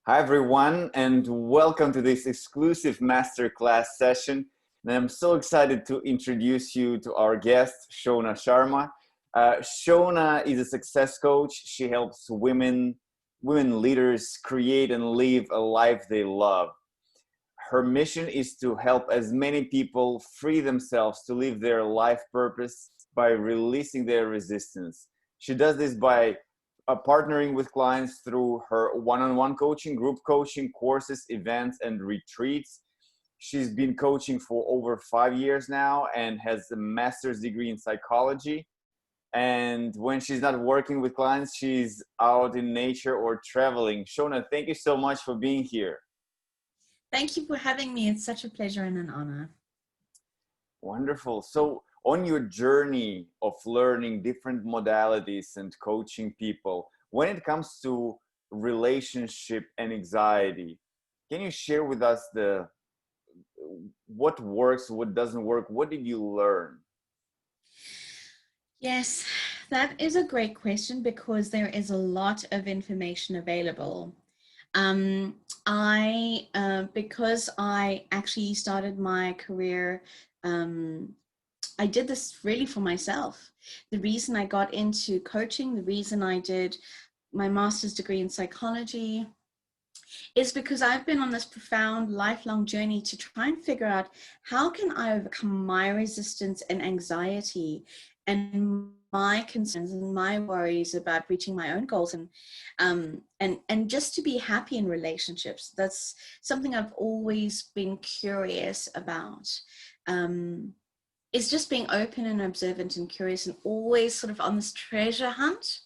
Hi, everyone, and welcome to this exclusive masterclass session. And I'm so excited to introduce you to our guest, Shona Sharma. Shona is a success coach. She helps women leaders create and live a life they love. Her mission is to help as many people free themselves to live their life purpose by releasing their resistance. She does this by partnering with clients through her one-on-one coaching, group coaching, courses, events, and retreats. She's been coaching for over 5 years now and has a master's degree in psychology. And when she's not working with clients, she's out in nature or traveling. Shona, thank you so much for being here. Thank you for having me. It's such a pleasure and an honor. Wonderful. So on your journey of learning different modalities and coaching people, when it comes to relationship and anxiety, can you share with us what works, what doesn't work? What did you learn? Yes, that is a great question because there is a lot of information available. Because I actually started my career, I did this really for myself. The reason I got into coaching, the reason I did my master's degree in psychology is because I've been on this profound lifelong journey to try and figure out how can I overcome my resistance and anxiety and my concerns and my worries about reaching my own goals and just to be happy in relationships. That's something I've always been curious about. Is just being open and observant and curious and always sort of on this treasure hunt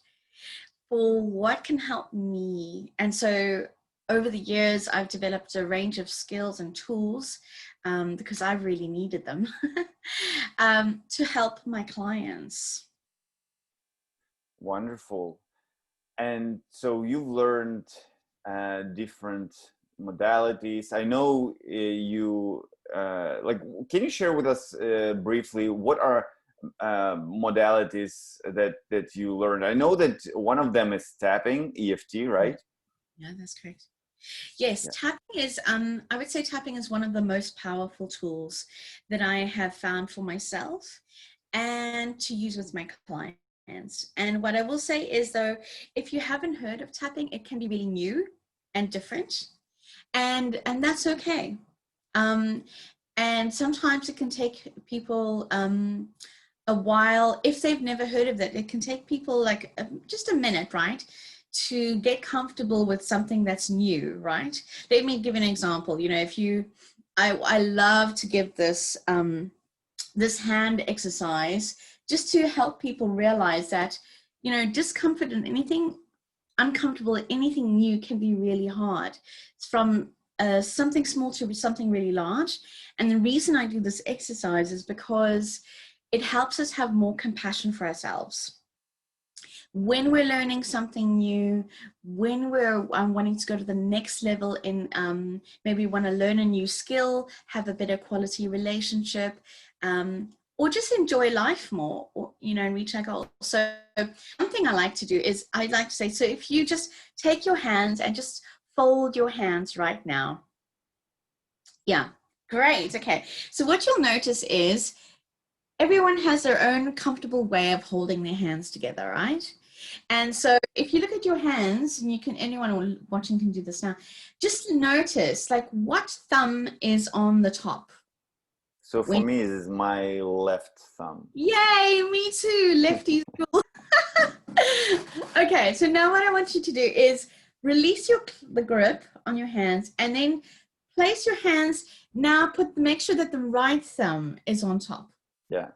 for what can help me. And so over the years, I've developed a range of skills and tools because I really needed them to help my clients. Wonderful. And so you've learned different modalities. I know can you share with us briefly what are modalities that you learned? I know that one of them is tapping, EFT, right? Yeah, that's correct. Yes, yeah. Tapping is, I would say tapping is one of the most powerful tools that I have found for myself and to use with my clients. And what I will say is though, if you haven't heard of tapping, it can be really new and different, and that's okay. And sometimes it can take people a while. If they've never heard of it, it can take people like just a minute, right? To get comfortable with something that's new, right? Let me give an example. You know, I love to give this, this hand exercise just to help people realize that, you know, discomfort in anything, uncomfortable in anything new can be really hard. It's from something small to something really large. And the reason I do this exercise is because it helps us have more compassion for ourselves. When we're learning something new, when we're wanting to go to the next level in, maybe want to learn a new skill, have a better quality relationship, or just enjoy life more, or, you know, and reach our goals. So one thing I like to do is I like to say, so if you just take your hands and just fold your hands right now. Yeah, great. Okay. So what you'll notice is everyone has their own comfortable way of holding their hands together, right? And so if you look at your hands, and anyone watching can do this now, just notice like what thumb is on the top. So for me, this is my left thumb. Yay, me too, lefties. Okay, so now what I want you to do is release the grip on your hands and then place your hands, now make sure that the right thumb is on top. Yeah.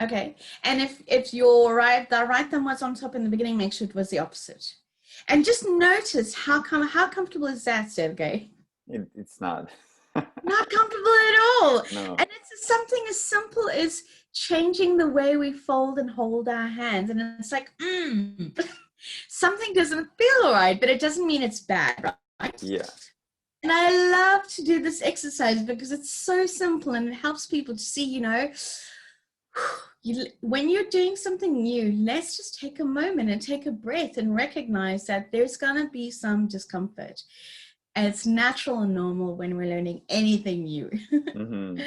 Okay, and if the right thumb was on top in the beginning, make sure it was the opposite. And just notice how comfortable is that, Sergey? It's not. Not comfortable at all. No. And it's something as simple as changing the way we fold and hold our hands. And it's like, something doesn't feel all right, but it doesn't mean it's bad, right? Yeah. And I love to do this exercise because it's so simple and it helps people to see, you know, when you're doing something new, let's just take a moment and take a breath and recognize that there's going to be some discomfort. And it's natural and normal when we're learning anything new. Mm-hmm.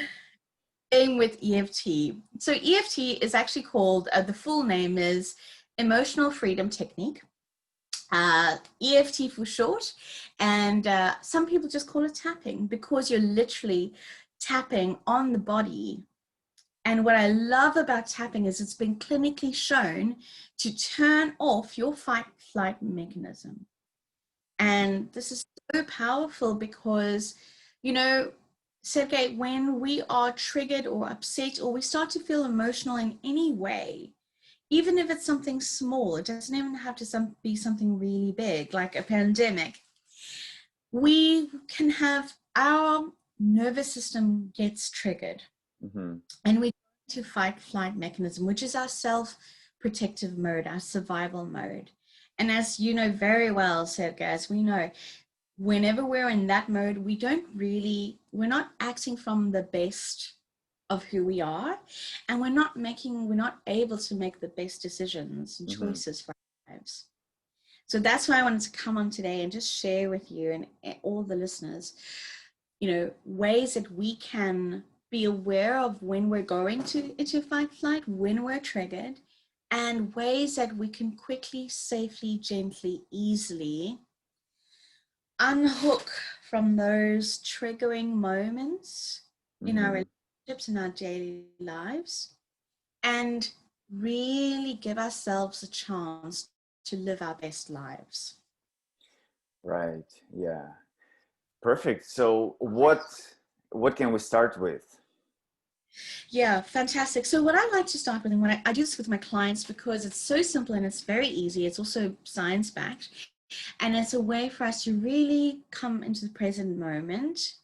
Same with EFT. So EFT is actually called, the full name is Emotional Freedom Technique. EFT for short, and some people just call it tapping because you're literally tapping on the body. And what I love about tapping is it's been clinically shown to turn off your fight flight mechanism. And this is so powerful because, you know, Sergey, when we are triggered or upset or we start to feel emotional in any way, even if it's something small, it doesn't even have to be something really big, like a pandemic, we can have our nervous system gets triggered, Mm-hmm. and we go to fight flight mechanism, which is our self-protective mode, our survival mode. And as you know very well, Sergey, as we know, whenever we're in that mode, we're not acting from the best of who we are, and we're not able to make the best decisions and Mm-hmm. choices for our lives. So that's why I wanted to come on today and just share with you and all the listeners, ways that we can be aware of when we're going into fight flight, when we're triggered, and ways that we can quickly, safely, gently, easily unhook from those triggering moments in our Mm-hmm. relationships, in our daily lives, and really give ourselves a chance to live our best lives. Right. Yeah. Perfect. So what can we start with? Yeah, fantastic. So what I like to start with, and when I do this with my clients because it's so simple and it's very easy, it's also science-backed, and it's a way for us to really come into the present moment,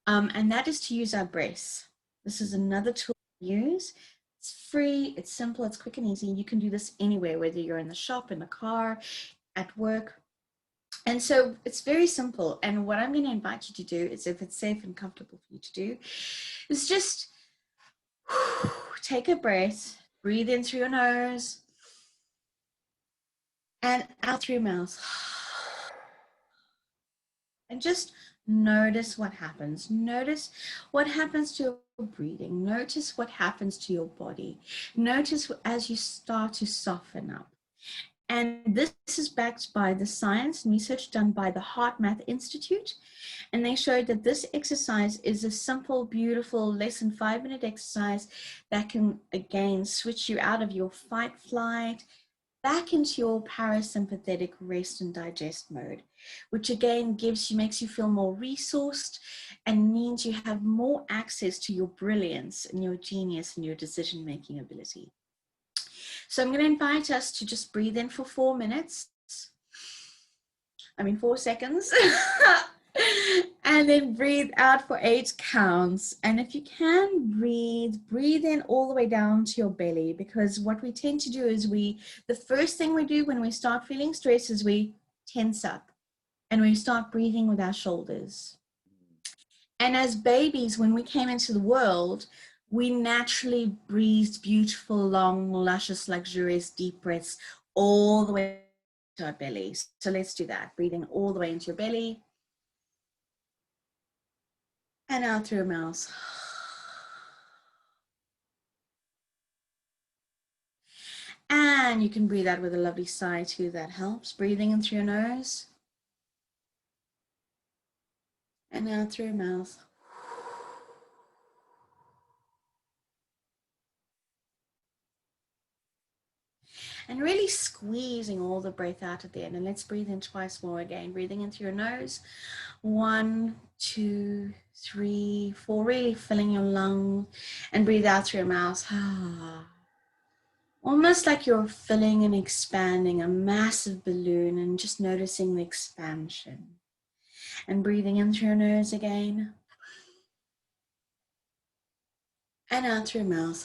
and that is to use our breath. This is another tool to use. It's free, it's simple, it's quick and easy. You can do this anywhere, whether you're in the shop, in the car, at work. And so it's very simple. And what I'm going to invite you to do is, if it's safe and comfortable for you to do, is just take a breath, breathe in through your nose and out through your mouth. And just notice what happens. Notice what happens to your breathing. Notice what happens to your body. Notice as you start to soften up. And this is backed by the science and research done by the Heart Math Institute. And they showed that this exercise is a simple, beautiful, less than 5-minute exercise that can, again, switch you out of your fight, flight, back into your parasympathetic rest and digest mode, which again makes you feel more resourced and means you have more access to your brilliance and your genius and your decision-making ability. So I'm going to invite us to just breathe in for 4 minutes. 4 seconds. And then breathe out for 8 counts. And if you can breathe in all the way down to your belly, because what we tend to do is the first thing we do when we start feeling stress is we tense up and we start breathing with our shoulders. And as babies, when we came into the world, we naturally breathed beautiful, long, luscious, luxurious, deep breaths all the way to our belly. So let's do that. Breathing all the way into your belly and out through your mouth. And you can breathe out with a lovely sigh too. That helps. Breathing in through your nose and out through your mouth. And really squeezing all the breath out at the end. And let's breathe in twice more again. Breathing in through your nose. 1, 2, 3, 4. Really filling your lungs. And breathe out through your mouth. Almost like you're filling and expanding a massive balloon and just noticing the expansion. And breathing in through your nose again. And out through your mouth.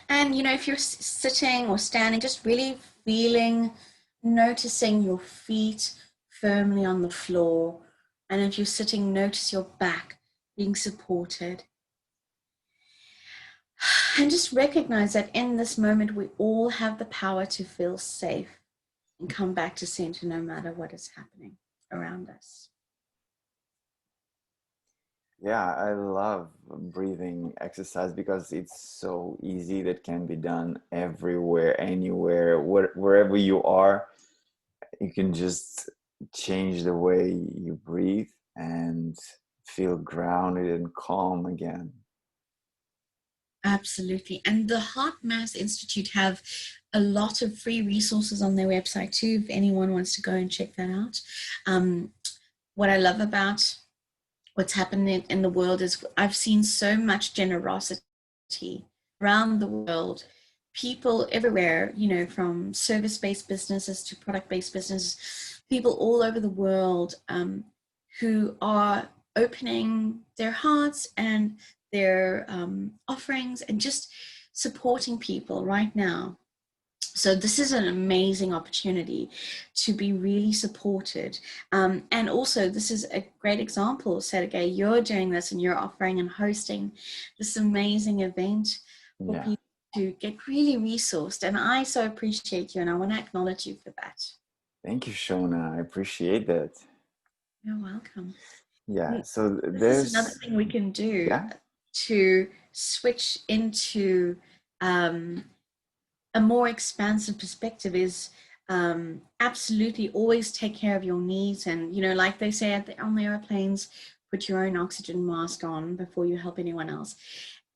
And, if you're sitting or standing, just really noticing your feet firmly on the floor. And if you're sitting, notice your back being supported. And just recognize that in this moment, we all have the power to feel safe and come back to center no matter what is happening around us. Yeah, I love breathing exercise because it's so easy, that can be done everywhere, anywhere, wherever you are. You can just change the way you breathe and feel grounded and calm again. Absolutely. And the Heart Mass Institute have a lot of free resources on their website too, if anyone wants to go and check that out. What I love about what's happening in the world is I've seen so much generosity around the world. People everywhere, you know, from service-based businesses to product-based businesses, people all over the world who are opening their hearts and their offerings and just supporting people right now. So this is an amazing opportunity to be really supported. And also this is a great example, Sergey, you're doing this and you're offering and hosting this amazing event for people to get really resourced. And I so appreciate you and I want to acknowledge you for that. Thank you, Shona. I appreciate that. You're welcome. Yeah, so This is another thing we can do to switch into a more expansive perspective is absolutely always take care of your needs. And, you know, like they say on the airplanes, put your own oxygen mask on before you help anyone else.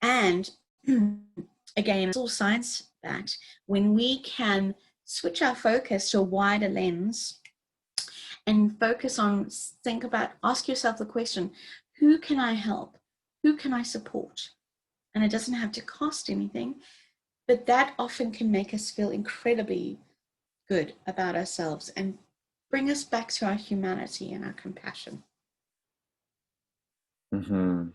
And again, it's all science that when we can switch our focus to a wider lens and focus on, ask yourself the question, who can I help? Who can I support? And it doesn't have to cost anything. But that often can make us feel incredibly good about ourselves and bring us back to our humanity and our compassion. Mm-hmm.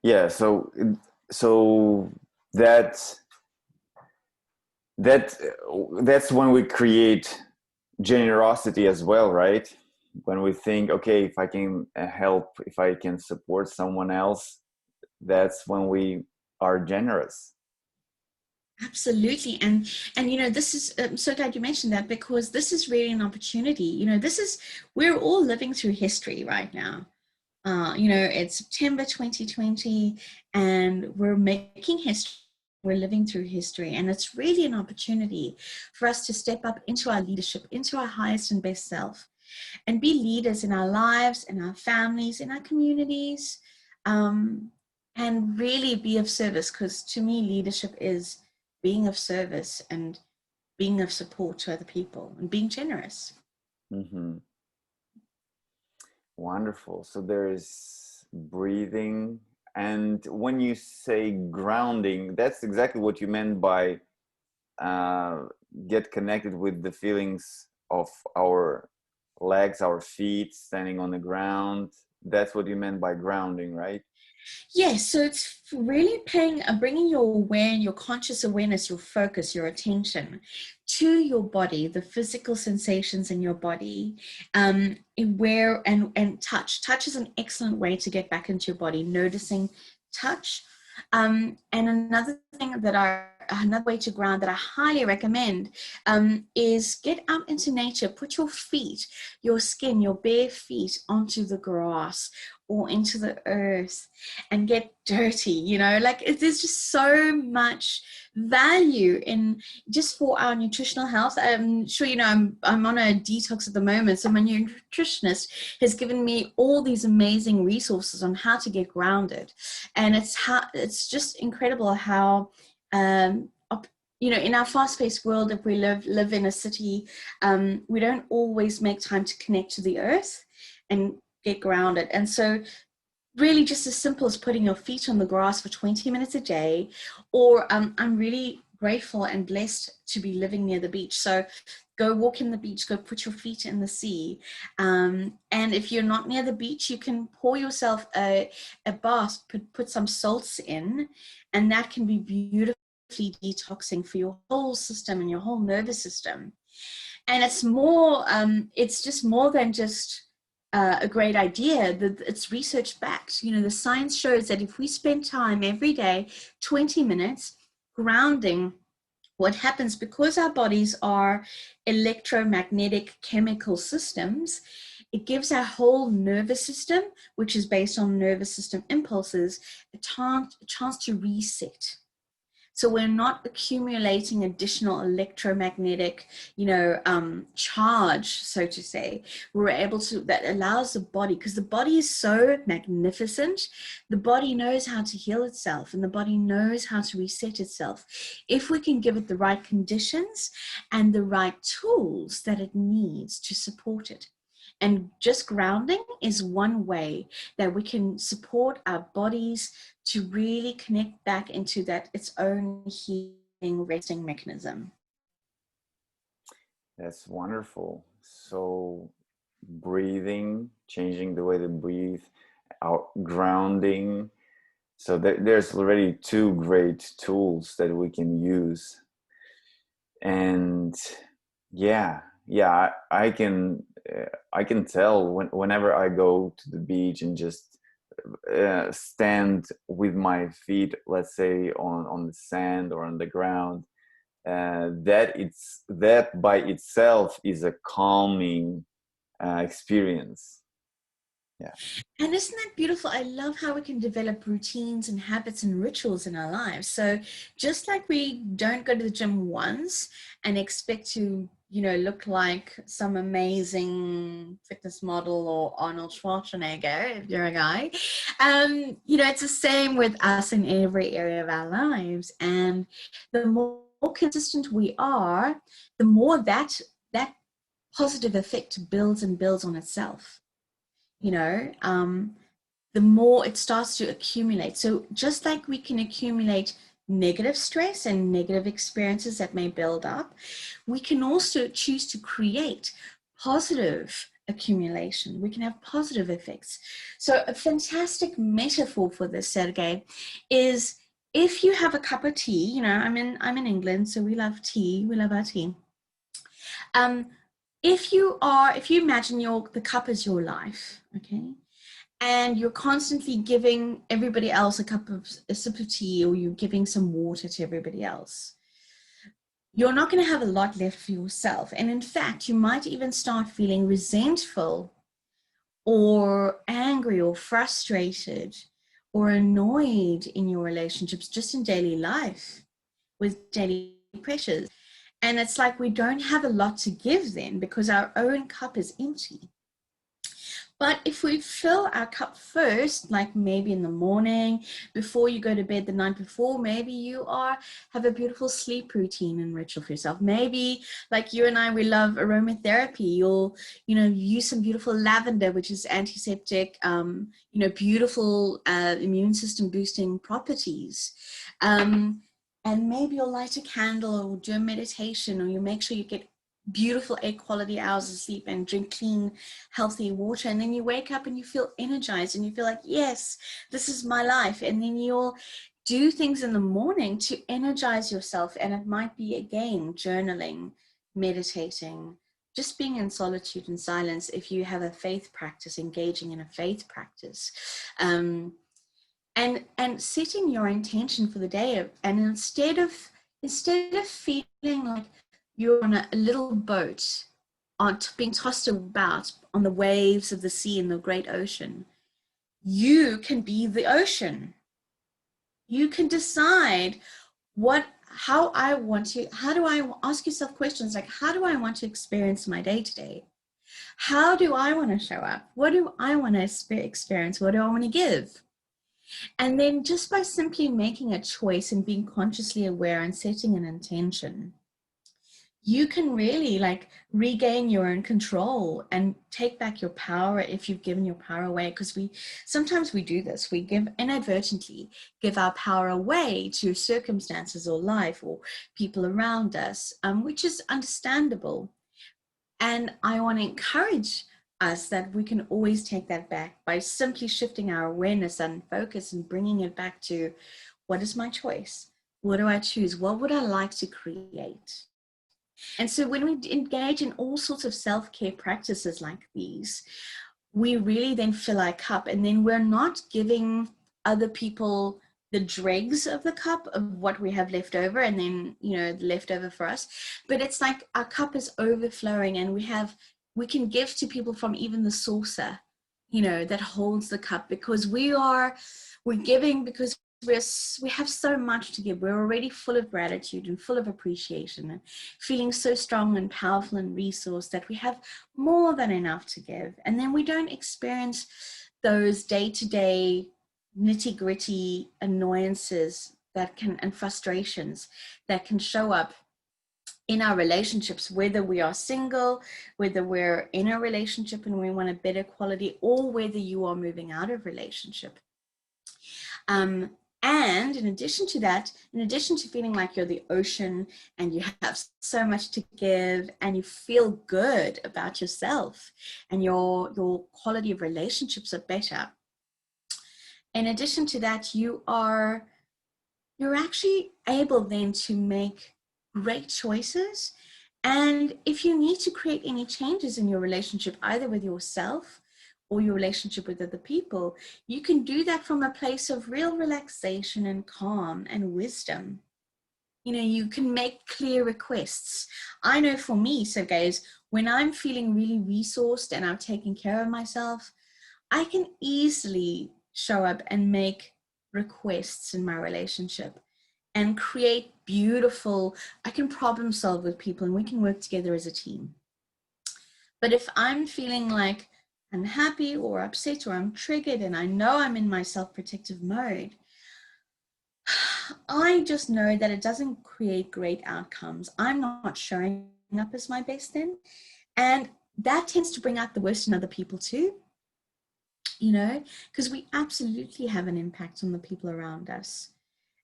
Yeah, so that that's when we create generosity as well, right? When we think, okay, if I can help, if I can support someone else, that's when we are generous. Absolutely. And you know, this is I'm so glad you mentioned that, because this is really an opportunity. You know, we're all living through history right now. You know, it's September 2020 and we're making history. We're living through history, and it's really an opportunity for us to step up into our leadership, into our highest and best self, and be leaders in our lives, in our families, in our communities, and really be of service. Because to me, leadership is being of service and being of support to other people and being generous. Mm-hmm. Wonderful. So there is breathing. And when you say grounding, that's exactly what you meant by get connected with the feelings of our legs, our feet standing on the ground. That's what you meant by grounding, right? Yes, so it's really bringing your conscious awareness, your focus, your attention to your body, the physical sensations in your body, and touch. Touch is an excellent way to get back into your body, noticing touch. And another way to ground that I highly recommend is get out into nature. Put your feet, your skin, your bare feet onto the grass or into the earth and get dirty. You know, like there's just so much value in just for our nutritional health. I'm sure you know I'm on a detox at the moment, so my nutritionist has given me all these amazing resources on how to get grounded, and it's just incredible how you know, in our fast-paced world, if we live in a city, we don't always make time to connect to the earth and get grounded. And so really just as simple as putting your feet on the grass for 20 minutes a day, or I'm really grateful and blessed to be living near the beach. So go walk in the beach, go put your feet in the sea. And if you're not near the beach, you can pour yourself a bath, put some salts in, and that can be beautifully detoxing for your whole system and your whole nervous system. And it's just more than just a great idea. That it's research backed. You know, the science shows that if we spend time every day, 20 minutes grounding, what happens, because our bodies are electromagnetic chemical systems, it gives our whole nervous system, which is based on nervous system impulses, a chance to reset. So we're not accumulating additional electromagnetic, charge, so to say. We're able to, that allows the body, because the body is so magnificent, the body knows how to heal itself and the body knows how to reset itself. If we can give it the right conditions and the right tools that it needs to support it. And just grounding is one way that we can support our bodies to really connect back into that its own healing, resting mechanism. That's wonderful. So breathing, changing the way they breathe, out grounding. So there's already two great tools that we can use. And I can tell whenever I go to the beach and just stand with my feet, let's say on the sand or on the ground, that by itself is a calming experience. Yeah. And isn't that beautiful? I love how we can develop routines and habits and rituals in our lives. So just like we don't go to the gym once and expect to, look like some amazing fitness model or Arnold Schwarzenegger, if you're a guy, it's the same with us in every area of our lives. And the more consistent we are, the more that positive effect builds and builds on itself. The more it starts to accumulate. So just like we can accumulate negative stress and negative experiences that may build up, we can also choose to create positive accumulation. We can have positive effects. So a fantastic metaphor for this, Sergey, is if you have a cup of tea, I'm in England, so we love tea. We love our tea. If you imagine the cup is your life, okay, and you're constantly giving everybody else a sip of tea, or you're giving some water to everybody else, you're not going to have a lot left for yourself. And in fact, you might even start feeling resentful or angry or frustrated or annoyed in your relationships, just in daily life with daily pressures. And it's like we don't have a lot to give then because our own cup is empty. But if we fill our cup first, like maybe in the morning, before you go to bed the night before, maybe you have a beautiful sleep routine and ritual for yourself. Maybe like you and I, we love aromatherapy. You'll, use some beautiful lavender, which is antiseptic, beautiful immune system boosting properties. And maybe you'll light a candle or do a meditation, or you make sure you get beautiful 8 quality hours of sleep and drink clean, healthy water. And then you wake up and you feel energized and you feel like, yes, this is my life. And then you'll do things in the morning to energize yourself. And it might be, again, journaling, meditating, just being in solitude and silence. If you have a faith practice, engaging in a faith practice, and setting your intention for the day. And instead of feeling like you're on a little boat being tossed about on the waves of the sea in the great ocean, you can be the ocean. You can decide how do I ask yourself questions like, how do I want to experience my day today? How do I want to show up? What do I want to experience? What do I want to give? And then just by simply making a choice and being consciously aware and setting an intention, you can really regain your own control and take back your power if you've given your power away. Because sometimes we do this, we inadvertently give our power away to circumstances or life or people around us, which is understandable. And I want to encourage us that we can always take that back by simply shifting our awareness and focus and bringing it back to, what is my choice? What do I choose? What would I like to create? And so when we engage in all sorts of self-care practices like these, we really then fill our cup, and then we're not giving other people the dregs of the cup of what we have left over, and then, you know, the leftover for us. But it's like our cup is overflowing, and we can give to people from even the saucer, you know, that holds the cup, because we're giving because we have so much to give. We're already full of gratitude and full of appreciation and feeling so strong and powerful and resourced that we have more than enough to give. And then we don't experience those day-to-day nitty-gritty annoyances that can, and frustrations that can show up in our relationships, whether we are single, whether we're in a relationship and we want a better quality, or whether you are moving out of relationship. And in addition to that, in addition to feeling like you're the ocean and you have so much to give and you feel good about yourself and your quality of relationships are better, in addition to that, you're actually able then to make great choices. And if you need to create any changes in your relationship, either with yourself or your relationship with other people, you can do that from a place of real relaxation and calm and wisdom. You know, you can make clear requests. I know for me, so guys, when I'm feeling really resourced and I'm taking care of myself, I can easily show up and make requests in my relationship and create beautiful, I can problem solve with people and we can work together as a team. But if I'm feeling like unhappy or upset or I'm triggered and I know I'm in my self-protective mode, I just know that it doesn't create great outcomes. I'm not showing up as my best then. And that tends to bring out the worst in other people too, you know, because we absolutely have an impact on the people around us.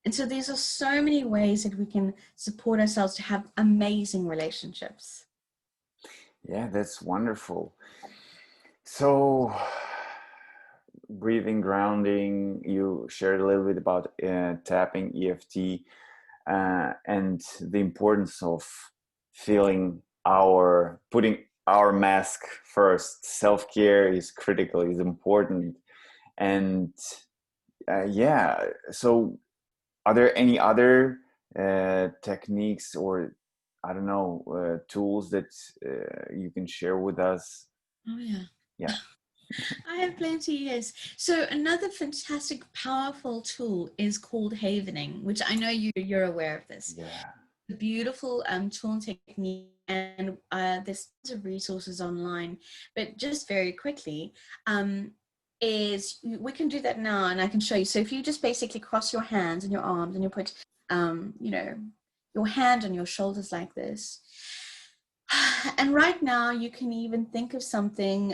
And so these are so many ways that we can support ourselves to have amazing relationships. Yeah, that's wonderful. So, breathing, grounding, you shared a little bit about tapping, EFT, and the importance of putting our mask first. Self-care is critical, is important. And yeah, so are there any other techniques or, I don't know, tools that you can share with us? Oh, yeah. Yeah. I have plenty, yes. So another fantastic, powerful tool is called havening, which I know you're aware of this. Yeah. A beautiful tool and technique, and there's tons of resources online. But just very quickly, is we can do that now, and I can show you. So if you just basically cross your hands and your arms, and you put, you know, your hand on your shoulders like this. And right now you can even think of something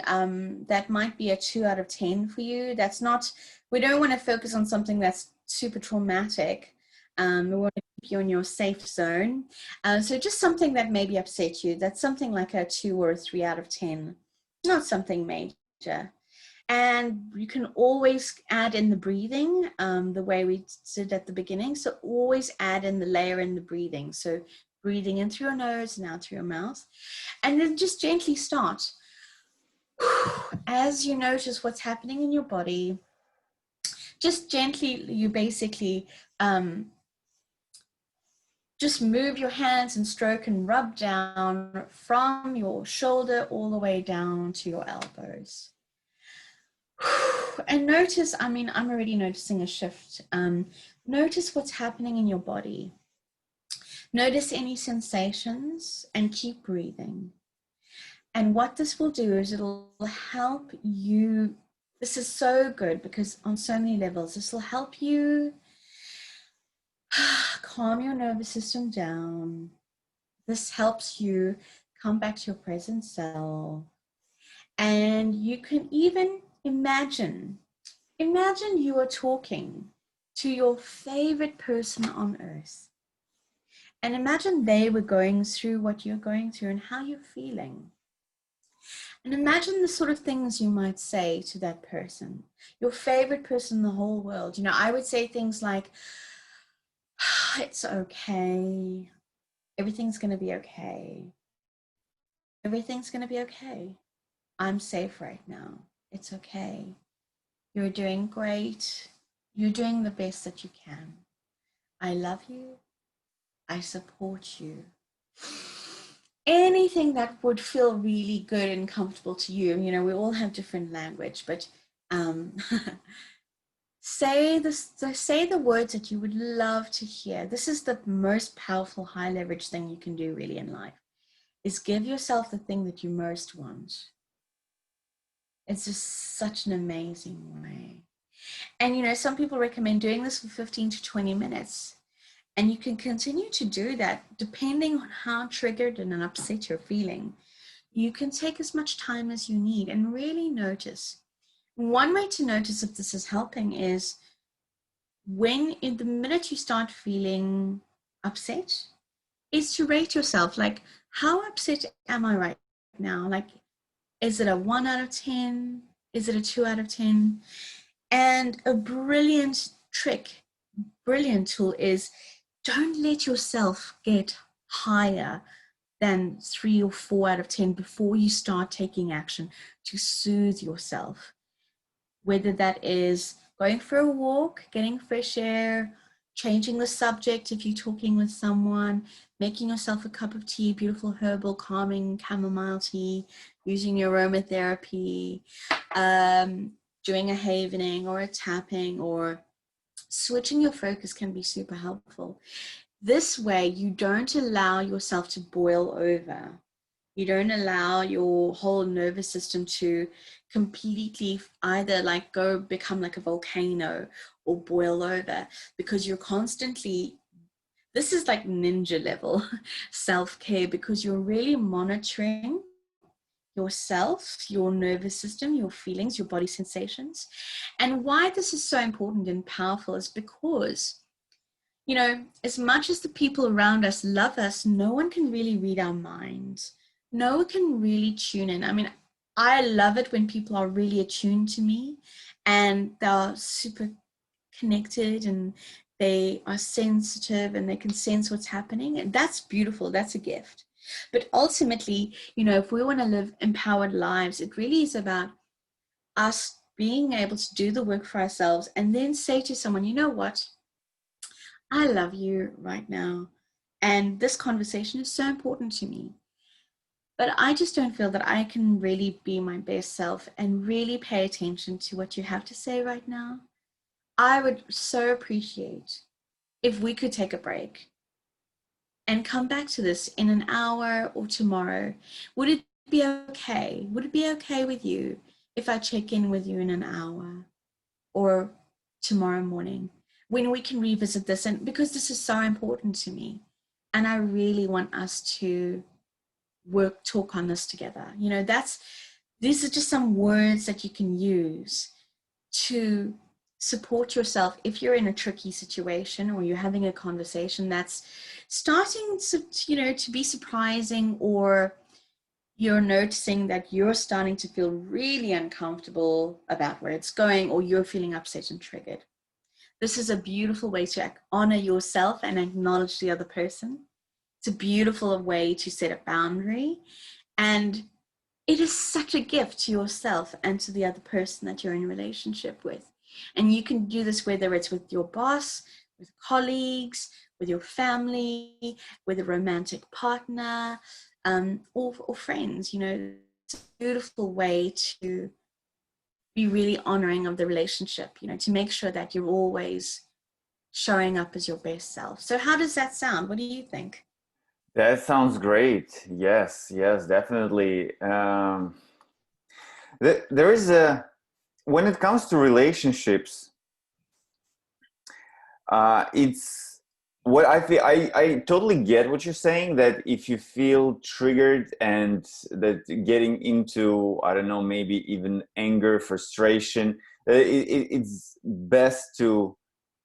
that might be a 2 out of 10 for you. That's not, we don't want to focus on something that's super traumatic. We want to keep you in your safe zone. So just something that maybe upset you. That's something like a 2 or a 3 out of 10. Not something major. And you can always add in the breathing, the way we did at the beginning. So always add in the layer in the breathing. So breathing in through your nose and out through your mouth. And then just gently start. As you notice what's happening in your body, just gently, you basically just move your hands and stroke and rub down from your shoulder all the way down to your elbows. And notice, I mean, I'm already noticing a shift. Notice what's happening in your body. Notice any sensations and keep breathing. And what this will do is it'll help you. This is so good because on so many levels, this will help you calm your nervous system down. This helps you come back to your present self. And you can even imagine you are talking to your favorite person on earth. And imagine they were going through what you're going through and how you're feeling. And imagine the sort of things you might say to that person, your favorite person in the whole world. You know, I would say things like, it's okay. Everything's going to be okay. Everything's going to be okay. I'm safe right now. It's okay. You're doing great. You're doing the best that you can. I love you. I support you. Anything that would feel really good and comfortable to you. You know, we all have different language, but um, say the words that you would love to hear. This is the most powerful high leverage thing you can do really in life, is give yourself the thing that you most want. It's just such an amazing way. And you know, some people recommend doing this for 15 to 20 minutes. And you can continue to do that depending on how triggered and upset you're feeling. You can take as much time as you need and really notice. One way to notice if this is helping is when in the minute you start feeling upset, is to rate yourself, like, how upset am I right now? Like, is it a 1 out of 10? Is it a 2 out of 10? And a brilliant tool is, don't let yourself get higher than 3 or 4 out of 10 before you start taking action to soothe yourself. Whether that is going for a walk, getting fresh air, changing the subject if you're talking with someone, making yourself a cup of tea, beautiful herbal, calming chamomile tea, using your aromatherapy, doing a havening or a tapping, or switching your focus can be super helpful. This way, you don't allow yourself to boil over. You don't allow your whole nervous system to completely either like go become like a volcano or boil over, because you're constantly, this is like ninja level self-care, because you're really monitoring yourself, your nervous system, your feelings, your body sensations. And why this is so important and powerful is because, you know, as much as the people around us love us, no one can really read our minds. No one can really tune in. I mean, I love it when people are really attuned to me and they're super connected and they are sensitive and they can sense what's happening. And that's beautiful. That's a gift. But ultimately, you know, if we want to live empowered lives, it really is about us being able to do the work for ourselves and then say to someone, you know what? I love you right now. And this conversation is so important to me. But I just don't feel that I can really be my best self and really pay attention to what you have to say right now. I would so appreciate if we could take a break and come back to this in an hour or tomorrow. Would it be okay? Would it be okay with you if I check in with you in an hour or tomorrow morning, when we can revisit this? And because this is so important to me, and I really want us to talk on this together. You know, these are just some words that you can use to support yourself if you're in a tricky situation or you're having a conversation that's starting to, you know, to be surprising, or you're noticing that you're starting to feel really uncomfortable about where it's going, or you're feeling upset and triggered. This is a beautiful way to honor yourself and acknowledge the other person. It's a beautiful way to set a boundary. And it is such a gift to yourself and to the other person that you're in a relationship with. And you can do this whether it's with your boss, with colleagues, with your family, with a romantic partner, or friends. You know, it's a beautiful way to be really honoring of the relationship, you know, to make sure that you're always showing up as your best self. So how does that sound? What do you think? That sounds great. Yes, yes, definitely. There is a, when it comes to relationships, it's what I feel. I totally get what you're saying, that if you feel triggered and that getting into, I don't know, maybe even anger, frustration, it's best to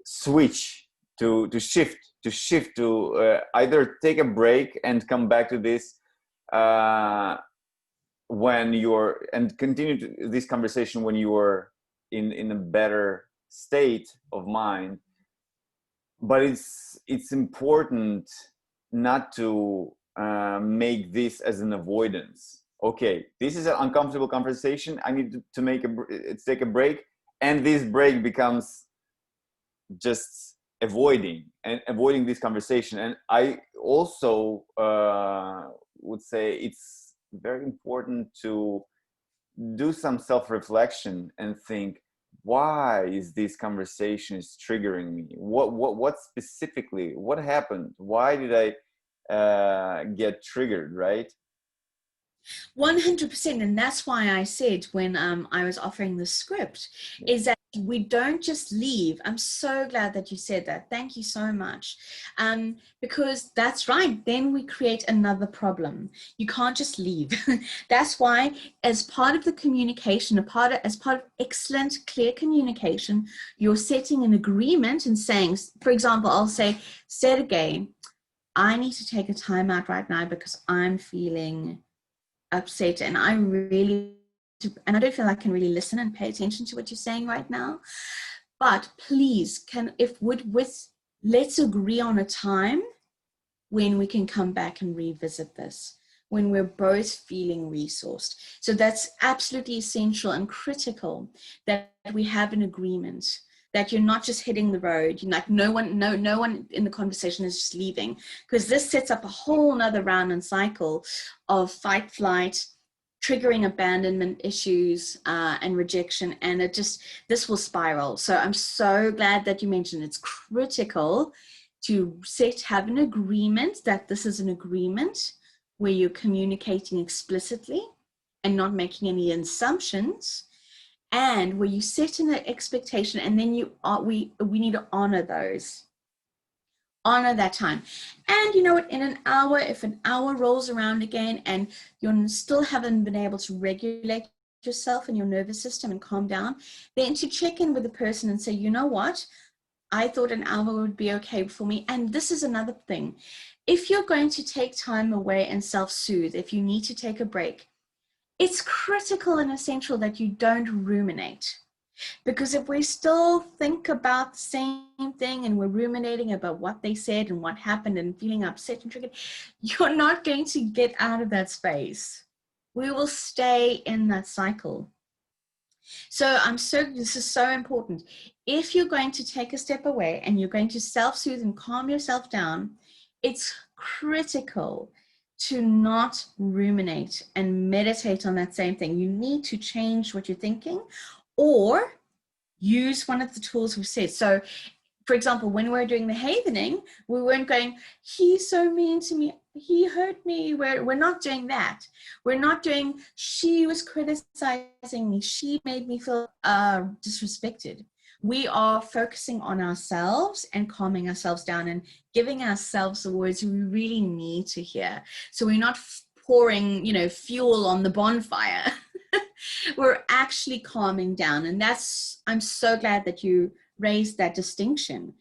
switch, to shift, to either take a break and come back to this uh, when you're, and continue this conversation when you are in a better state of mind. But it's important not to make this as an avoidance. okay, this is an uncomfortable conversation. I need to take a break. And this break becomes just avoiding this conversation. And I also would say it's very important to do some self-reflection and think, why is this conversation is triggering me? What specifically, what happened? Why did I get triggered, right? 100%. And that's why I said when I was offering the script, is that we don't just leave. I'm so glad that you said that. Thank you so much. Because that's right. Then we create another problem. You can't just leave. That's why, as part of the communication, as part of excellent, clear communication, you're setting an agreement and saying, for example, I'll say, Sergey, I need to take a time out right now because I'm feeling upset and I don't feel I can really listen and pay attention to what you're saying right now. But please, let's agree on a time when we can come back and revisit this, when we're both feeling resourced. So that's absolutely essential and critical that we have an agreement, that you're not just hitting the road. You're like, no one in the conversation is just leaving, because this sets up a whole nother round and cycle of fight, flight, triggering abandonment issues and rejection. And this will spiral. So I'm so glad that you mentioned it's critical to have an agreement, that this is an agreement where you're communicating explicitly and not making any assumptions, and where you set an expectation, and then we need to honor that time. And you know what, in an hour, if an hour rolls around again and you still haven't been able to regulate yourself and your nervous system and calm down, then to check in with the person and say, you know what, I thought an hour would be okay for me. And this is another thing. If you're going to take time away and self-soothe, if you need to take a break, it's critical and essential that you don't ruminate. Because if we still think about the same thing and we're ruminating about what they said and what happened and feeling upset and triggered, you're not going to get out of that space. We will stay in that cycle. So this is so important. If you're going to take a step away and you're going to self-soothe and calm yourself down, it's critical to not ruminate and meditate on that same thing. You need to change what you're thinking or use one of the tools we've said. So, for example, when we were doing the havening, we weren't going, he's so mean to me, he hurt me. We're not doing that. We're not doing, she was criticizing me, she made me feel disrespected. We are focusing on ourselves and calming ourselves down and giving ourselves the words we really need to hear. So we're not pouring, fuel on the bonfire. We're actually calming down. And I'm so glad that you raised that distinction.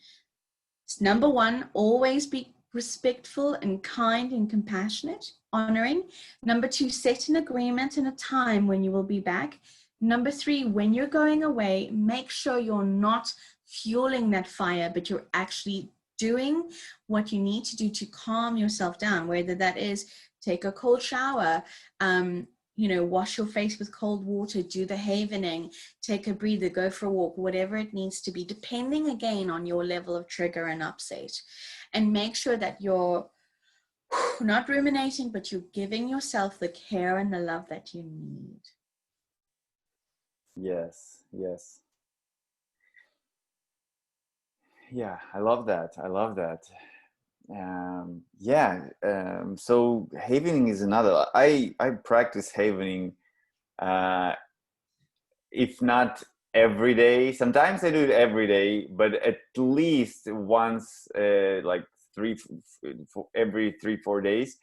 Number one, always be respectful and kind and compassionate, honoring. Number two, set an agreement and a time when you will be back. Number three, when you're going away, make sure you're not fueling that fire, but you're actually doing what you need to do to calm yourself down, whether that is take a cold shower, wash your face with cold water, do the havening, take a breather, go for a walk, whatever it needs to be, depending again on your level of trigger and upset. And make sure that you're not ruminating, but you're giving yourself the care and the love that you need. Yes. Yeah, I love that. So havening is another. I practice havening, if not every day. Sometimes I do it every day, but at least once, like every 3-4 days,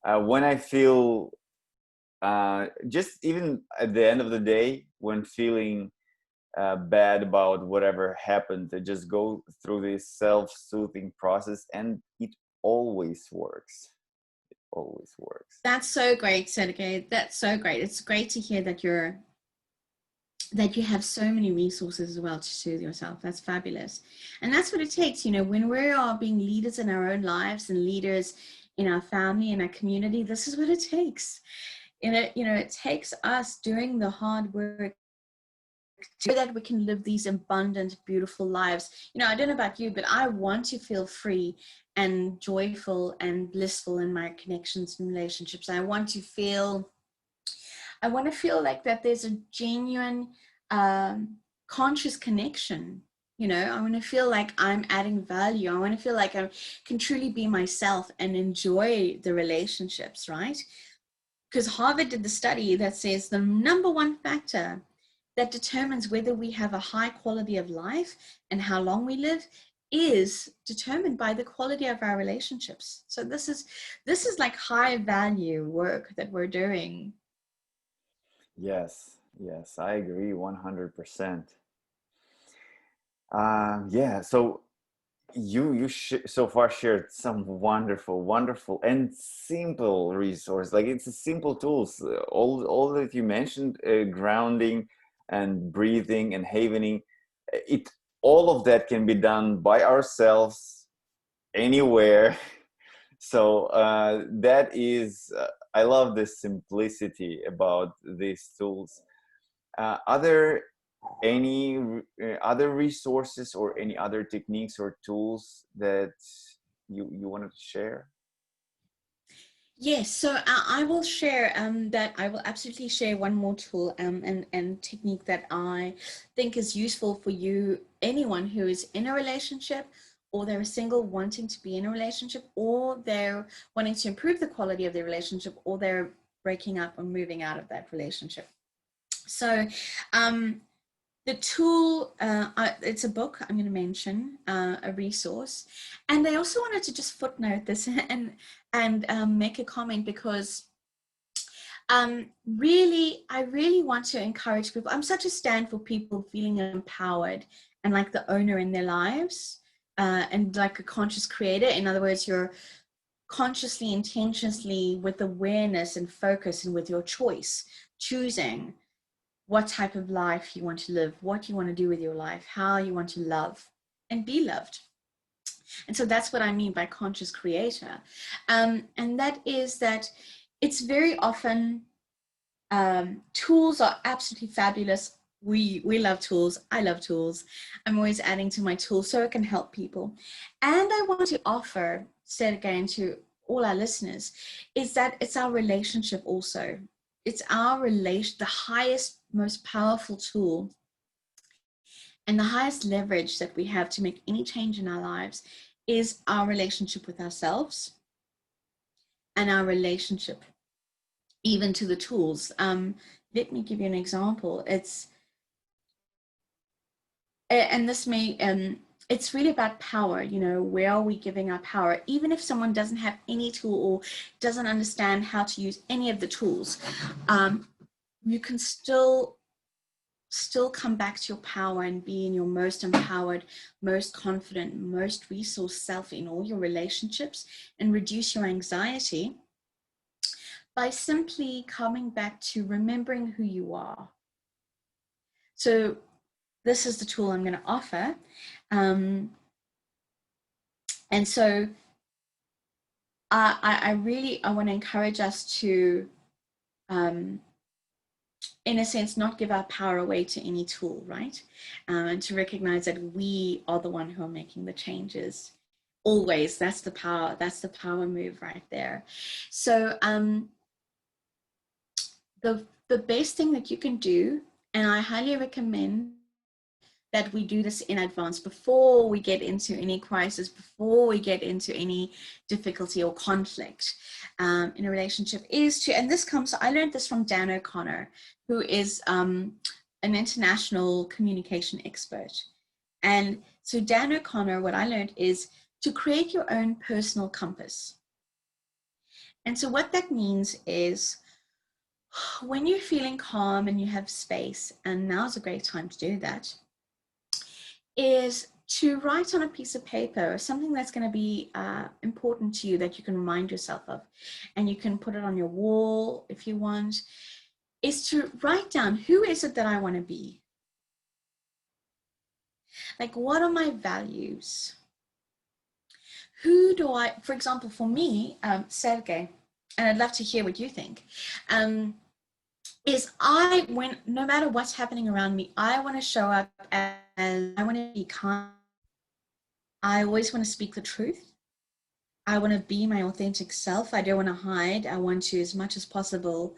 when I feel just even at the end of the day, when feeling bad about whatever happened, to just go through this self-soothing process, and it always works. That's so great, Sergey. That's so great. It's great to hear that you have so many resources as well to soothe yourself. That's fabulous. And that's what it takes, when we are being leaders in our own lives and leaders in our family and our community, this is what it takes. It takes us doing the hard work so that we can live these abundant, beautiful lives. I don't know about you, but I want to feel free and joyful and blissful in my connections and relationships. I want to feel like that there's a genuine conscious connection. I want to feel like I'm adding value. I want to feel like I can truly be myself and enjoy the relationships, right? Because Harvard did the study that says the number one factor that determines whether we have a high quality of life and how long we live is determined by the quality of our relationships. So this is like high value work that we're doing. Yes, yes, I agree 100%. Yeah, so you so far shared some wonderful and simple resource. Like it's a simple tools. All that you mentioned, grounding and breathing and havening, it all of that can be done by ourselves anywhere. So that is, I love the simplicity about these tools. Are there any other resources or any other techniques or tools that you wanted to share? Yes, so I will share that I will absolutely share one more tool and technique that I think is useful for you, anyone who is in a relationship, or they're single wanting to be in a relationship, or they're wanting to improve the quality of their relationship, or they're breaking up or moving out of that relationship. So the tool, it's a book I'm going to mention, a resource. And I also wanted to just footnote this and make a comment because really, I really want to encourage people. I'm such a stand for people feeling empowered and like the owner in their lives and like a conscious creator. In other words, you're consciously, intentionally, with awareness and focus and with your choice, choosing what type of life you want to live, what you want to do with your life, how you want to love and be loved. And so that's what I mean by conscious creator. And that is that it's very often tools are absolutely fabulous. We love tools. I love tools. I'm always adding to my tools so it can help people. And I want to offer, said again to all our listeners, is that it's our relationship also. It's our relation, the highest, most powerful tool and the highest leverage that we have to make any change in our lives is our relationship with ourselves and our relationship even to the tools. Let me give you an example. And this may, it's really about power. Where are we giving our power? Even if someone doesn't have any tool or doesn't understand how to use any of the tools, you can still come back to your power and be in your most empowered, most confident, most resource self in all your relationships and reduce your anxiety by simply coming back to remembering who you are. So this is the tool I'm going to offer. And so I want to encourage us to, in a sense, not give our power away to any tool, right? And to recognize that we are the one who are making the changes. Always, that's the power move right there. So the best thing that you can do, and I highly recommend that we do this in advance before we get into any crisis, before we get into any difficulty or conflict in a relationship, is to, and this comes, I learned this from Dan O'Connor, who is an international communication expert. And so Dan O'Connor, what I learned is to create your own personal compass. And so what that means is when you're feeling calm and you have space, and now's a great time to do that, is to write on a piece of paper something that's going to be important to you that you can remind yourself of, and you can put it on your wall if you want, is to write down, who is it that I want to be? Like, what are my values? Who do I, for example, for me, Sergey, and I'd love to hear what you think, is no matter what's happening around me, I want to show up as, I want to be kind. I always want to speak the truth. I want to be my authentic self. I don't want to hide. I want to, as much as possible,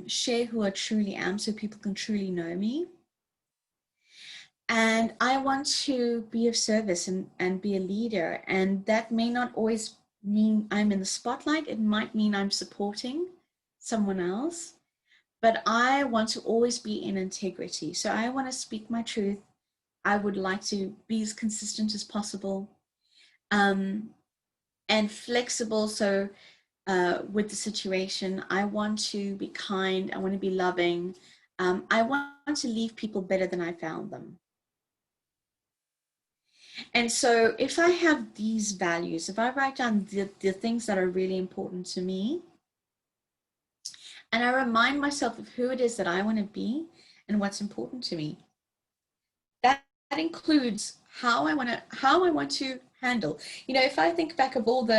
share who I truly am so people can truly know me. And I want to be of service and be a leader. And that may not always mean I'm in the spotlight. It might mean I'm supporting someone else. But I want to always be in integrity. So I want to speak my truth. I would like to be as consistent as possible, and flexible. So with the situation, I want to be kind. I want to be loving. I want to leave people better than I found them. And so if I have these values, if I write down the things that are really important to me, and I remind myself of who it is that I want to be and what's important to me, that includes how I want to handle. You know, if I think back of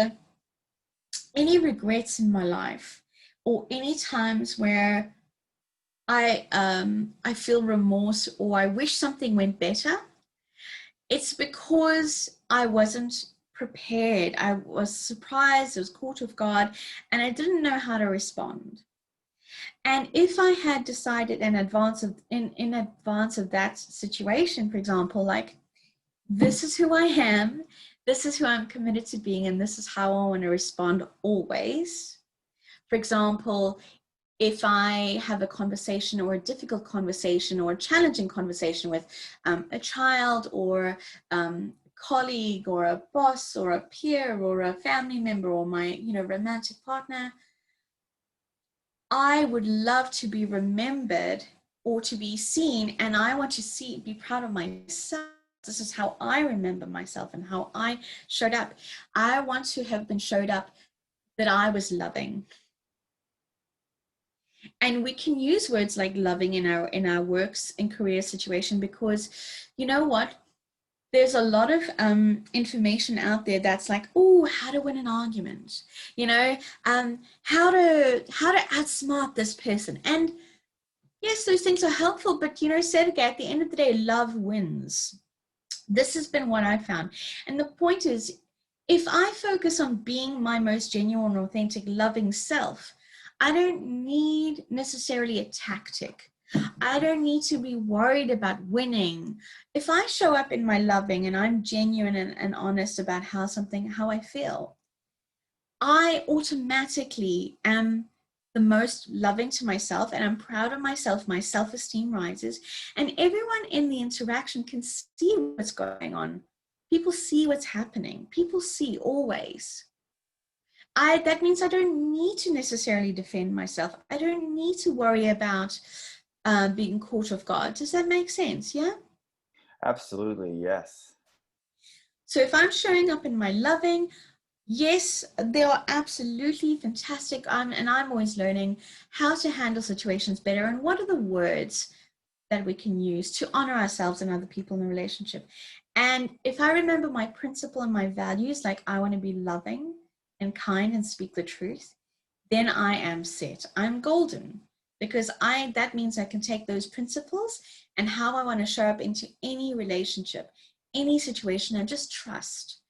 any regrets in my life, or any times where I feel remorse or I wish something went better, it's because I wasn't prepared. I was surprised, I was caught off guard, and I didn't know how to respond. And if I had decided in advance of that situation, for example, like, this is who I am, this is who I'm committed to being, and this is how I want to respond always. For example, if I have a conversation or a difficult conversation or a challenging conversation with a child or colleague or a boss or a peer or a family member or my romantic partner, I would love to be remembered or to be seen, and I want to be proud of myself. This is how I remember myself and how I showed up. I want to have been showed up that I was loving. And we can use words like loving in our works and career situation, because you know what? There's a lot of information out there that's like, oh, how to win an argument, how to outsmart this person. And yes, those things are helpful, but Sergey, at the end of the day, love wins. This has been what I found. And the point is, if I focus on being my most genuine, authentic, loving self, I don't need necessarily a tactic. I don't need to be worried about winning. If I show up in my loving and I'm genuine and honest about how I feel, I automatically am the most loving to myself, and I'm proud of myself. My self-esteem rises, and everyone in the interaction can see what's going on. People see what's happening. People see always. That means I don't need to necessarily defend myself. I don't need to worry about being caught off guard. Does that make sense? Yeah? Absolutely, yes. So if I'm showing up in my loving, yes, they are absolutely fantastic. And I'm always learning how to handle situations better and what are the words that we can use to honor ourselves and other people in the relationship. And if I remember my principle and my values, like I want to be loving and kind and speak the truth, then I am set. I'm golden, because that means I can take those principles and how I want to show up into any relationship, any situation, and just trust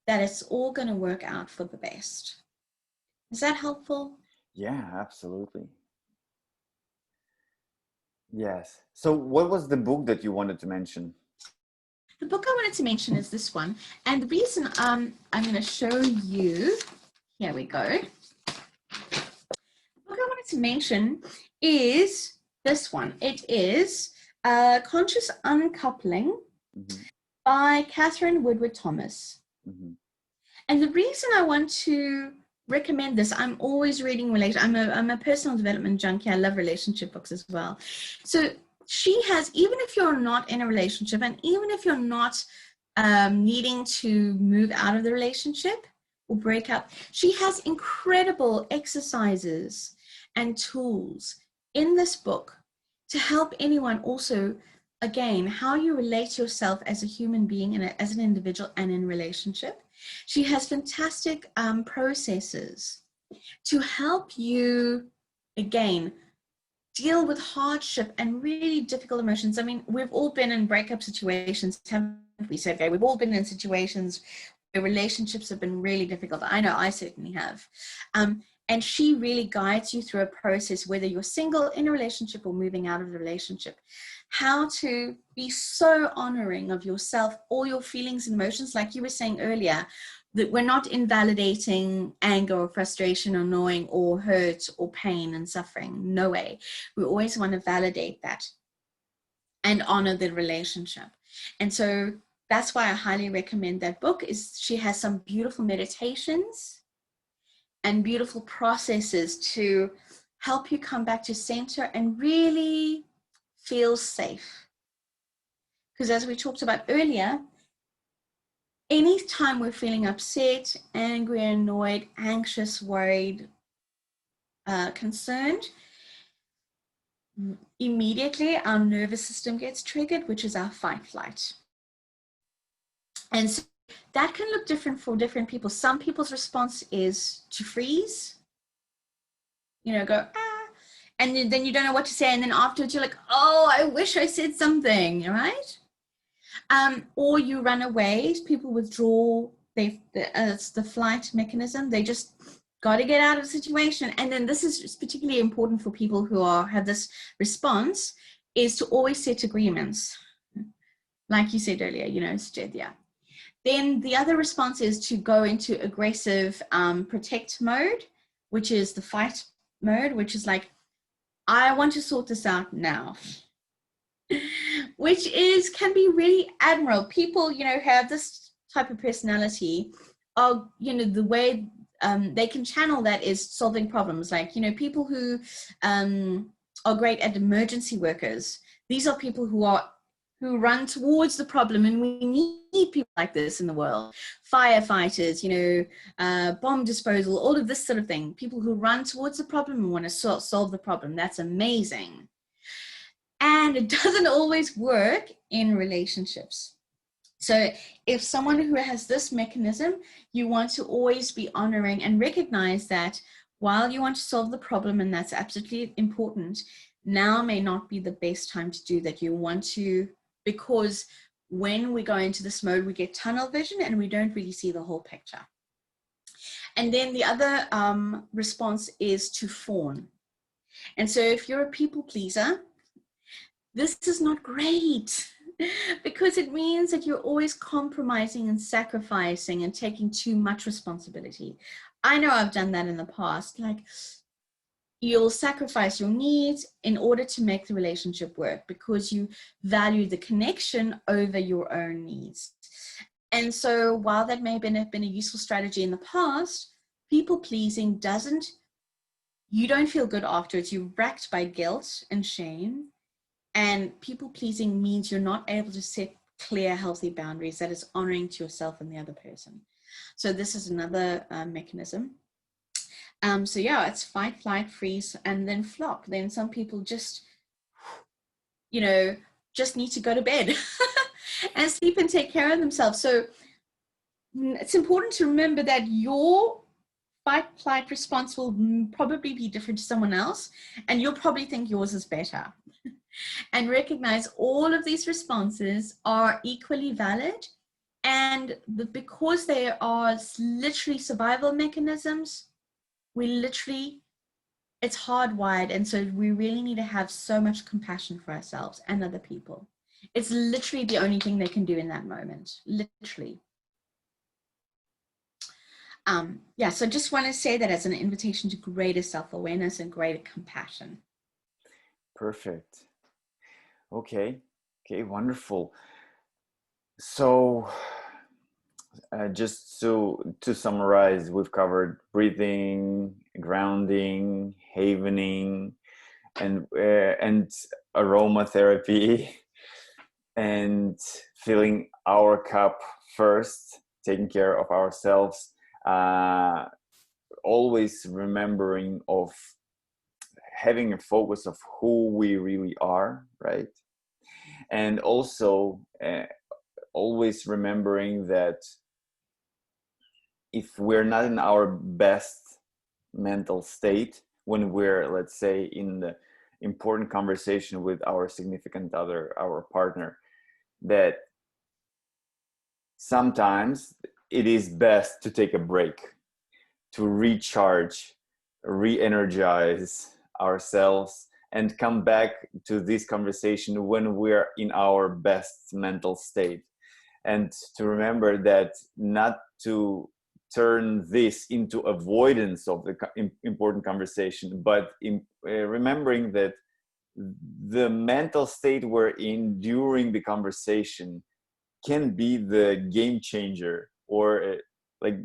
that it's all going to work out for the best. Is that helpful? Yeah, absolutely. Yes. So what was the book that you wanted to mention? The book I wanted to mention is this one. And the reason I'm going to show you, here we go. The book I wanted to mention is this one. It is Conscious Uncoupling by Catherine Woodward Thomas. And the reason I want to recommend this, I'm always reading I'm a personal development junkie. I love relationship books as well. So she has, even if you're not in a relationship, and even if you're not needing to move out of the relationship or break up, she has incredible exercises and tools in this book to help anyone also, again, how you relate to yourself as a human being and as an individual and in relationship. She has fantastic processes to help you, again, deal with hardship and really difficult emotions. I mean, we've all been in breakup situations, haven't we, Sergey? We've all been in situations where relationships have been really difficult. I know I certainly have. And she really guides you through a process, whether you're single, in a relationship, or moving out of the relationship, how to be so honoring of yourself, all your feelings and emotions. Like you were saying earlier, that we're not invalidating anger or frustration or annoying or hurt or pain and suffering. No way. We always want to validate that and honor the relationship. And so that's why I highly recommend that book. Is she has some beautiful meditations and beautiful processes to help you come back to center and really feel safe. Because as we talked about earlier, anytime we're feeling upset, angry, annoyed, anxious, worried, concerned, immediately our nervous system gets triggered, which is our fight flight. And so that can look different for different people. Some people's response is to freeze, go, ah, and then you don't know what to say. And then afterwards you're like, oh, I wish I said something, right? Or you run away. People withdraw. It's the flight mechanism. They just got to get out of the situation. And then this is particularly important for people who have this response, is to always set agreements. Like you said earlier, yeah. Then the other response is to go into aggressive protect mode, which is the fight mode, which is like, I want to sort this out now. Which can be really admirable. People, have this type of personality, the way they can channel that is solving problems. Like, people who are great at emergency workers. These are people who run towards the problem, and we need people like this in the world. Firefighters, bomb disposal, all of this sort of thing. People who run towards the problem and want to solve the problem. That's amazing. And it doesn't always work in relationships. So if someone who has this mechanism, you want to always be honoring and recognize that while you want to solve the problem, and that's absolutely important, now may not be the best time to do that. You want to, because when we go into this mode, we get tunnel vision and we don't really see the whole picture. And then the other response is to fawn. And so if you're a people pleaser, this is not great, because it means that you're always compromising and sacrificing and taking too much responsibility. I know I've done that in the past. Like, you'll sacrifice your needs in order to make the relationship work because you value the connection over your own needs. And so while that may have been a useful strategy in the past, people pleasing you don't feel good afterwards. You're racked by guilt and shame. And people pleasing means you're not able to set clear, healthy boundaries that is honoring to yourself and the other person. So this is another mechanism. So yeah, it's fight, flight, freeze, and then flop. Then some people just need to go to bed and sleep and take care of themselves. So it's important to remember that your fight, flight response will probably be different to someone else, and you'll probably think yours is better. And recognize all of these responses are equally valid, and because they are literally survival mechanisms, it's hardwired, and so we really need to have so much compassion for ourselves and other people. It's literally the only thing they can do in that moment, literally. Yeah, so just want to say that as an invitation to greater self-awareness and greater compassion. Perfect. Okay, wonderful. So just to summarize, we've covered breathing, grounding, havening, and aromatherapy, and filling our cup first, taking care of ourselves, always remembering of having a focus of who we really are, right? And also always remembering that if we're not in our best mental state when we're, let's say, in the important conversation with our significant other, our partner, that sometimes it is best to take a break, to recharge, re-energize ourselves, and come back to this conversation when we're in our best mental state. And to remember that not to turn this into avoidance of the important conversation, but remembering that the mental state we're in during the conversation can be the game changer, or like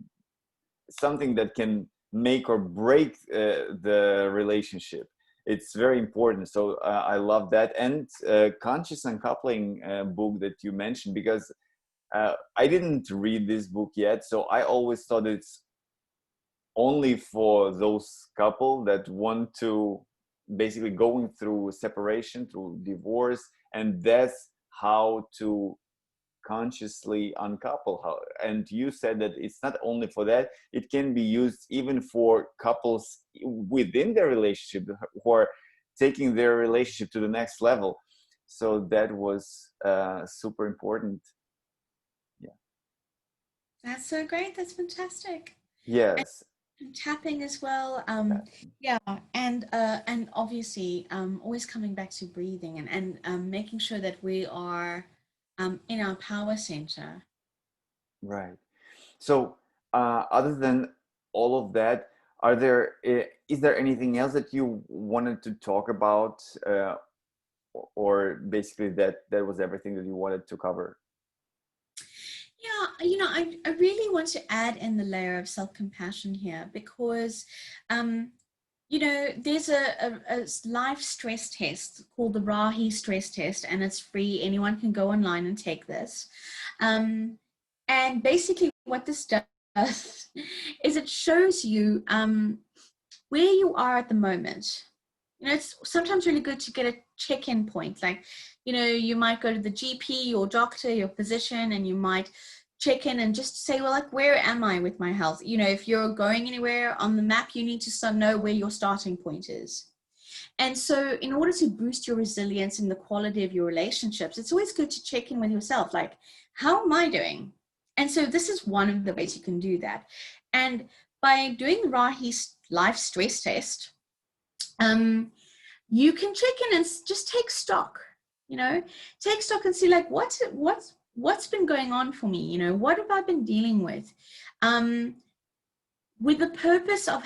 something that can make or break the relationship. It's very important. So I love that. And conscious uncoupling book that you mentioned, because I didn't read this book yet, so I always thought it's only for those couple that want to basically going through separation, through divorce, and that's how to consciously uncouple. And you said that it's not only for that, it can be used even for couples within their relationship who are taking their relationship to the next level. So that was super important. Yeah. That's so great. That's fantastic. Yes. And tapping as well. Yeah, and obviously always coming back to breathing and making sure that we are in our power center. Right. So other than all of that, is there anything else that you wanted to talk about, or basically that was everything that you wanted to cover? Yeah, I really want to add in the layer of self-compassion here because, there's a life stress test called the Rahi stress test, and it's free. Anyone can go online and take this. And basically what this does is it shows you where you are at the moment. It's sometimes really good to get a check-in point. Like, you might go to the GP, your doctor, your physician, and you might check in and just say, well, like, where am I with my health? If you're going anywhere on the map, you need to know where your starting point is. And so in order to boost your resilience and the quality of your relationships, it's always good to check in with yourself. Like, how am I doing? And so this is one of the ways you can do that. And by doing the Rahi life stress test, you can check in and just take stock, take stock and see, like, what's been going on for me? What have I been dealing with the purpose of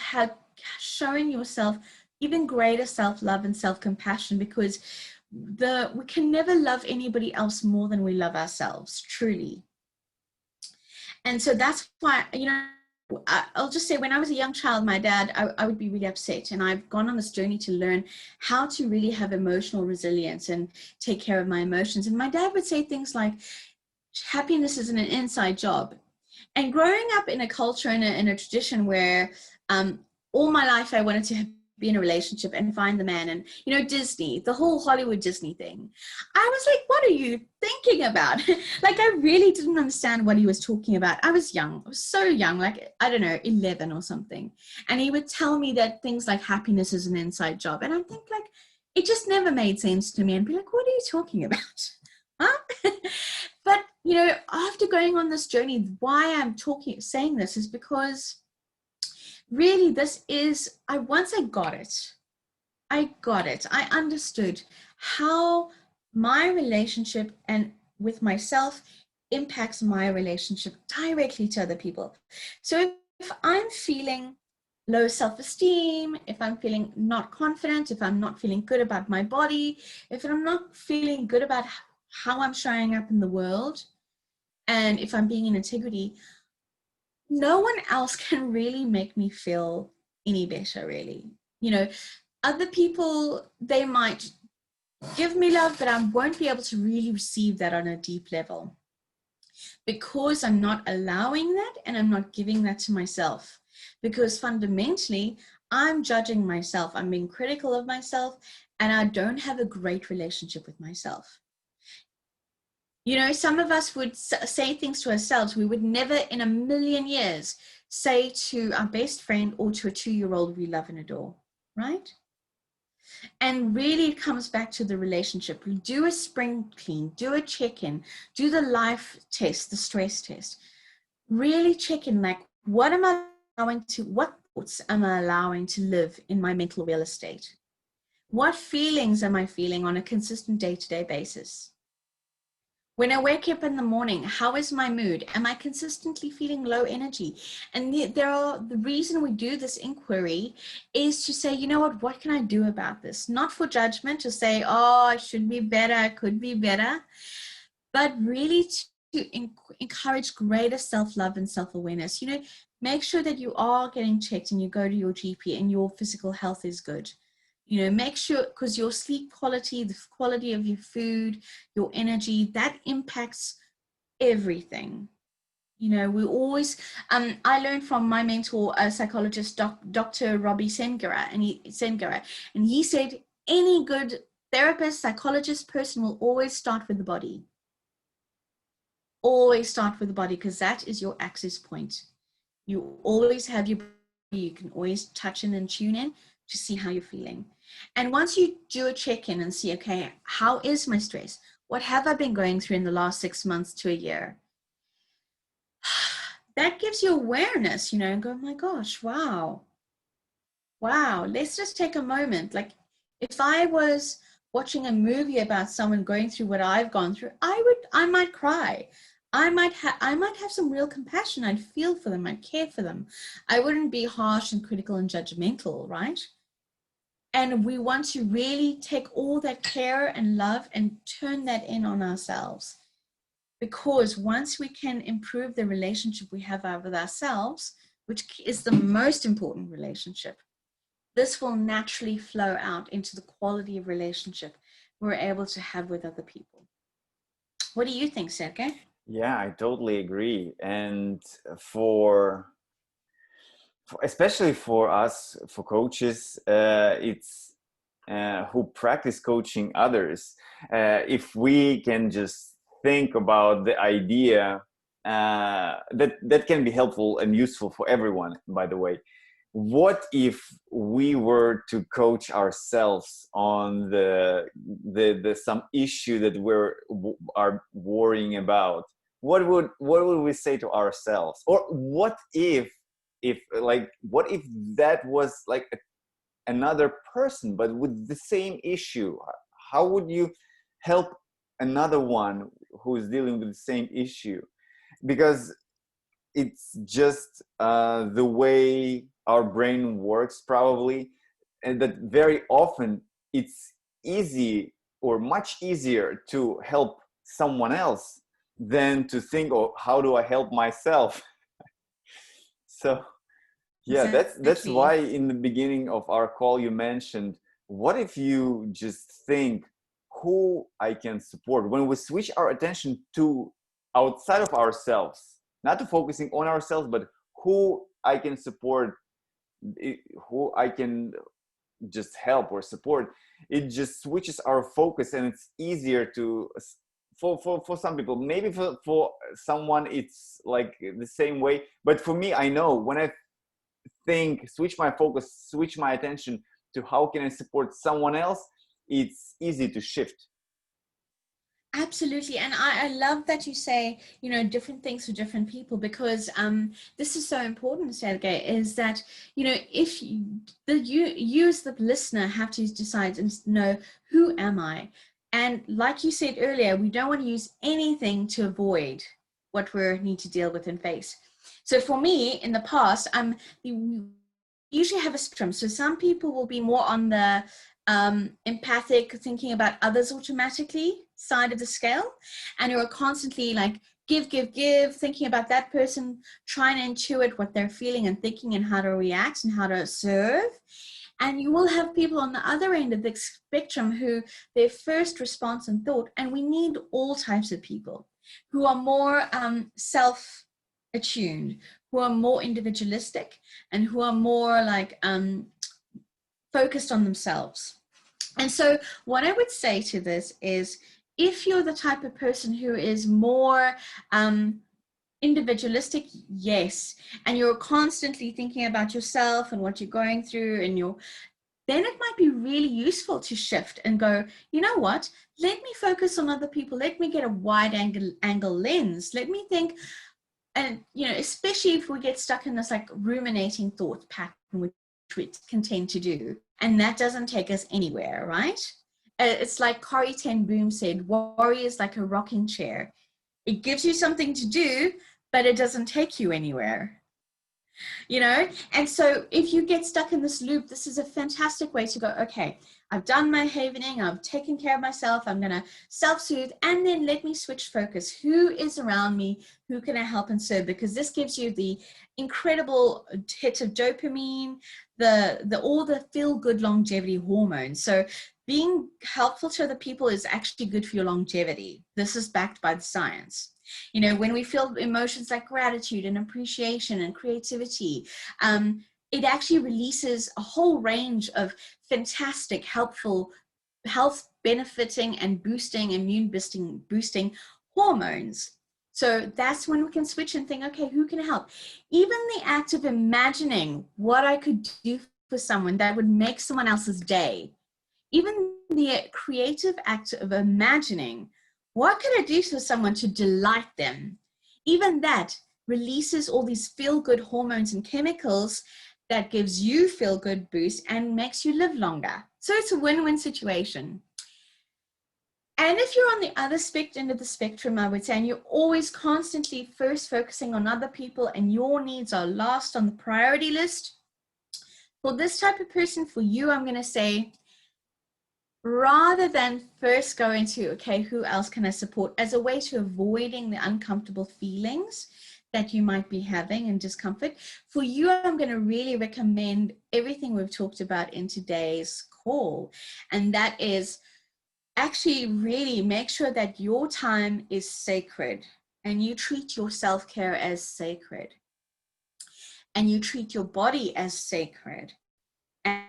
showing yourself even greater self-love and self-compassion, because we can never love anybody else more than we love ourselves, truly. And so that's why, I'll just say, when I was a young child, my dad, I would be really upset. And I've gone on this journey to learn how to really have emotional resilience and take care of my emotions. And my dad would say things like, happiness isn't an inside job. And growing up in a culture, in a tradition where all my life I wanted to be in a relationship and find the man, and Disney, the whole Hollywood Disney thing, I was like, what are you thinking about? Like, I really didn't understand what he was talking about. I was young. I was so young, like, I don't know, 11 or something. And he would tell me that things like happiness is an inside job. And I think, like, it just never made sense to me, and be like, what are you talking about? Huh? But, after going on this journey, why I'm saying this is because really once I got it. I understood how my relationship and with myself impacts my relationship directly to other people. So if I'm feeling low self-esteem, if I'm feeling not confident, if I'm not feeling good about my body, if I'm not feeling good about how I'm showing up in the world, and if I'm being in integrity, no one else can really make me feel any better, really. Other people, they might give me love, but I won't be able to really receive that on a deep level, because I'm not allowing that, and I'm not giving that to myself, because fundamentally I'm judging myself, I'm being critical of myself, and I don't have a great relationship with myself. Some of us would say things to ourselves we would never in a million years say to our best friend or to a 2-year-old we love and adore, right? And really it comes back to the relationship. Do a spring clean, do a check-in, do the life test, the stress test. Really check in, like, what thoughts am I allowing to live in my mental real estate? What feelings am I feeling on a consistent day-to-day basis? When I wake up in the morning, how is my mood? Am I consistently feeling low energy? And the reason we do this inquiry is to say, you know what can I do about this? Not for judgment, to say, oh, I should be better, I could be better, but really to encourage greater self-love and self-awareness. Make sure that you are getting checked and you go to your GP and your physical health is good. Make sure, because your sleep quality, the quality of your food, your energy, that impacts everything. We always, I learned from my mentor, a psychologist, Dr. Robbie Sengera, and he said, any good therapist, psychologist, person will always start with the body. Always start with the body, because that is your access point. You always have your body. You can always touch in and tune in to see how you're feeling. And once you do a check-in and see, okay, how is my stress? What have I been going through in the last 6 months to a year? That gives you awareness, and go, oh my gosh, wow. Let's just take a moment. Like, if I was watching a movie about someone going through what I've gone through, I might cry. I might have some real compassion. I'd feel for them. I'd care for them. I wouldn't be harsh and critical and judgmental, right? And we want to really take all that care and love and turn that in on ourselves. Because once we can improve the relationship we have with ourselves, which is the most important relationship, this will naturally flow out into the quality of relationship we're able to have with other people. What do you think, Sergey? Yeah, I totally agree. And especially for us, for coaches, it's who practice coaching others. If we can just think about the idea that can be helpful and useful for everyone, by the way. What if we were to coach ourselves on the some issue that are worrying about? What would we say to ourselves? Or what if that was like another person but with the same issue? How would you help another one who's dealing with the same issue? Because it's just the way our brain works, probably, and that very often it's easy or much easier to help someone else than to think, oh, how do I help myself? So yeah, that's why in the beginning of our call you mentioned, what if you just think who I can support? When we switch our attention to outside of ourselves, not to focusing on ourselves, but who I can support, who I can just help or support, it just switches our focus, and it's easier to for some people. Maybe for someone it's like the same way, but for me, I know when I switch my focus, switch my attention to how can I support someone else, it's easy to shift. Absolutely. And I love that you say, different things for different people, because this is so important, Sergey, is that, if you as the listener have to decide and know, who am I? And like you said earlier, we don't want to use anything to avoid what we need to deal with and face. So for me, in the past, you usually have a spectrum. So some people will be more on the empathic, thinking about others automatically side of the scale, and you're constantly like give, thinking about that person, trying to intuit what they're feeling and thinking and how to react and how to serve. And you will have people on the other end of the spectrum who their first response and thought, and we need all types of people who are more self-attuned, who are more individualistic, and who are more like focused on themselves. And so what I would say to this is, if you're the type of person who is more individualistic, yes, and you're constantly thinking about yourself and what you're going through, and then it might be really useful to shift and go, you know what, let me focus on other people, let me get a wide angle lens, let me think. And especially if we get stuck in this like ruminating thought pattern, which we can tend to do, and that doesn't take us anywhere, right? It's like Corrie ten Boom said, worry is like a rocking chair. It gives you something to do, but it doesn't take you anywhere. And so if you get stuck in this loop, this is a fantastic way to go, okay, I've done my havening, I've taken care of myself, I'm going to self-soothe, and then let me switch focus. Who is around me? Who can I help and serve? Because this gives you the incredible hit of dopamine, all the feel-good longevity hormones. So being helpful to other people is actually good for your longevity. This is backed by the science. When we feel emotions like gratitude and appreciation and creativity, it actually releases a whole range of fantastic, helpful, health benefiting and boosting, immune boosting hormones. So that's when we can switch and think, okay, who can help? Even the act of imagining what I could do for someone that would make someone else's day, even the creative act of imagining, what could I do for someone to delight them? Even that releases all these feel-good hormones and chemicals that gives you feel-good boost and makes you live longer. So it's a win-win situation. And if you're on the other end of the spectrum, I would say, and you're always constantly first focusing on other people and your needs are last on the priority list, for this type of person, for you, I'm going to say, rather than first go into, okay, who else can I support, as a way to avoiding the uncomfortable feelings that you might be having and discomfort, for you, I'm going to really recommend everything we've talked about in today's call. And that is actually really make sure that your time is sacred and you treat your self-care as sacred and you treat your body as sacred. And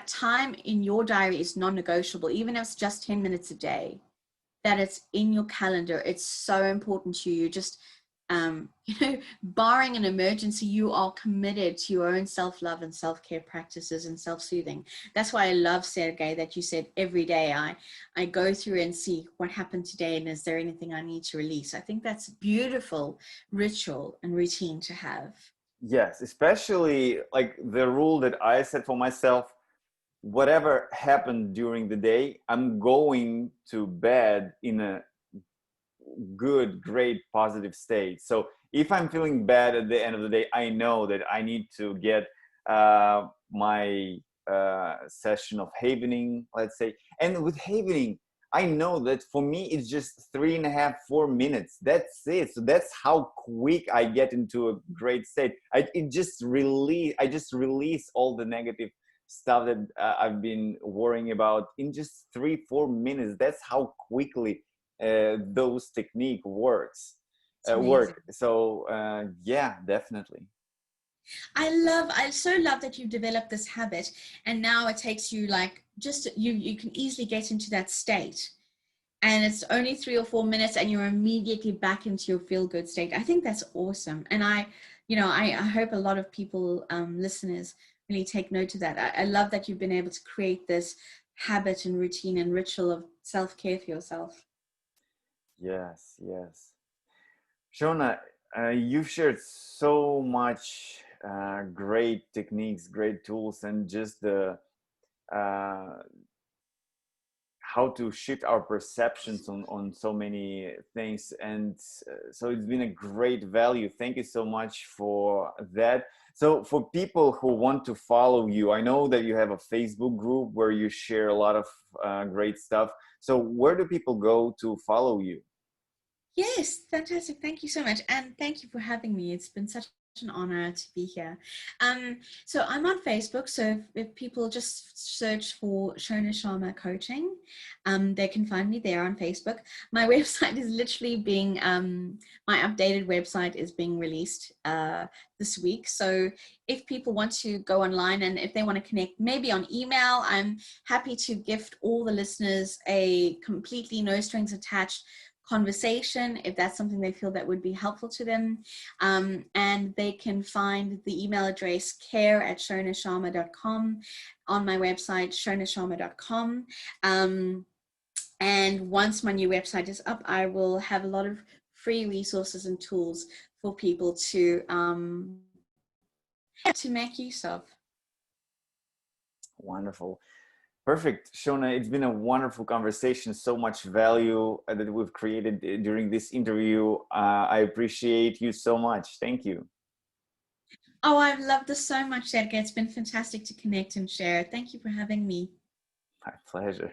time in your diary is non-negotiable, even if it's just 10 minutes a day, that it's in your calendar. It's so important to you. Just barring an emergency, you are committed to your own self-love and self-care practices and self-soothing. That's why I love, Sergey, that you said every day I go through and see what happened today and is there anything I need to release. I think that's a beautiful ritual and routine to have. Yes, especially like the rule that I set for myself, whatever happened during the day, I'm going to bed in a good, great, positive state. So if I'm feeling bad at the end of the day, I know that I need to get my session of havening, let's say. And with havening, I know that for me, it's just 3.5, 4 minutes. That's it. So that's how quick I get into a great state. I just release all the negative stuff that I've been worrying about in just 3-4 minutes. That's how quickly those technique works. Work. So yeah, definitely. I so love that you've developed this habit, and now it takes you like just you can easily get into that state, and it's only 3 or 4 minutes and you're immediately back into your feel good state. I think that's awesome. And I hope a lot of people, listeners, really take note of that. I love that you've been able to create this habit and routine and ritual of self-care for yourself. Yes, yes. Shona, you've shared so much great techniques, great tools, and just the how to shift our perceptions on so many things. And so it's been a great value. Thank you so much for that. So for people who want to follow you, I know that you have a Facebook group where you share a lot of great stuff. So where do people go to follow you? Yes, fantastic. Thank you so much. And thank you for having me. It's been such an honor to be here. So I'm on Facebook. So if people just search for Shona Sharma Coaching, they can find me there on Facebook. My website is literally being, my updated website is being released this week. So if people want to go online and if they want to connect, maybe on email, I'm happy to gift all the listeners a completely no strings attached conversation if that's something they feel that would be helpful to them. And they can find the email address care@shonasharma.com on my website, shonasharma.com. And once my new website is up, I will have a lot of free resources and tools for people to make use of. Wonderful. Perfect. Shona, it's been a wonderful conversation. So much value that we've created during this interview. I appreciate you so much. Thank you. Oh, I've loved this so much, Sergey. It's been fantastic to connect and share. Thank you for having me. My pleasure.